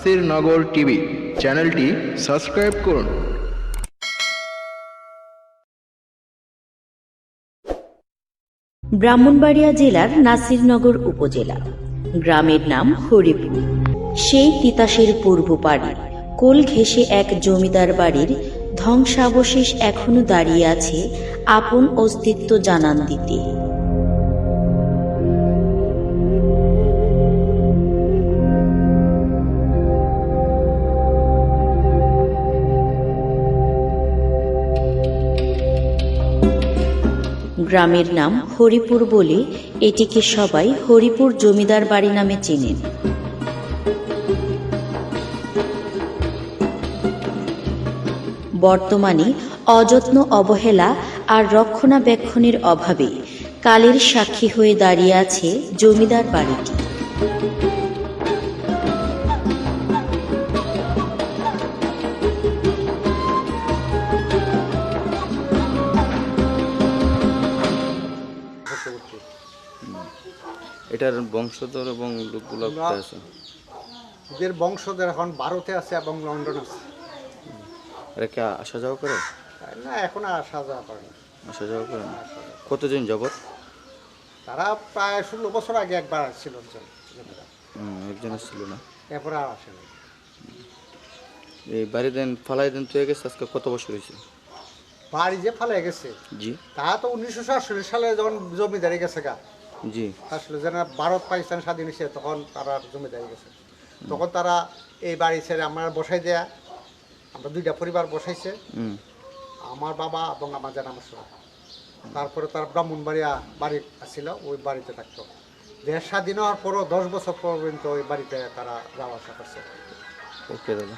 নাসির নগর TV চ্যানেলটি subscribe করুন। ব্রাহ্মণবাড়িয়া জেলার নাসিরনগর উপজেলা। গ্রামের নাম হরিপুর। সেই তিতাসের পূর্ব পাড়ে কোল ঘেঁষে এক জমিদার বাড়ির ধ্বংসাবশেষ এখনো দাঁড়িয়ে আছে আপন অস্তিত্ব জানান দিতে। গ্রামের নাম হরিপুর বলে এটিকে সবাই হরিপুর জমিদার বাড়ি নামে চেনেন। বর্তমানে অযত্ন, অবহেলা আর রক্ষণাবেক্ষণের অভাবে কালের সাক্ষী হয়ে দাঁড়িয়ে আছে জমিদার বাড়িটি। এটার বংশধর এবং লোকগুলো কোথায় আছে? এদের বংশধর এখন ভারতে আছে এবং লন্ডন আছে। এরা কি আসা যাওয়া করে? না, এখন আর আসা যাওয়া করে না। আসা যাওয়া করে না। কতদিন যাবত? তারা প্রায় 16 বছর আগে একবার আসছিল জমিদার। একজন আসছিল না, এরপরে আর আসে না। এই বাড়ি দেন ফালাই দেন তুই গেছে আজকে কত বছর হয়েছে? বাড়ি যে ফালে গেছে জি তা তো 1947 সালে যখন জমিদারি গেছে গা, জি আসলে যেন ভারত পাকিস্তান স্বাধীন হয়েছে তখন তারা জমিদারি গেছে। তখন তারা এই বাড়ি ছেড়ে আমার বসাই দেয়া, আমরা দুইটা পরিবার বসাইছে, আমার বাবা এবং আমার জানামশাই। তারপরে তারা ব্রাহ্মণবাড়িয়া বাড়ি ছিল, ওই বাড়িতে থাকতো। দেশ স্বাধীন হওয়ার পরও 10 বছর পর্যন্ত ওই বাড়িতে তারা যাওয়া আসা করছে। ওকে দাদা।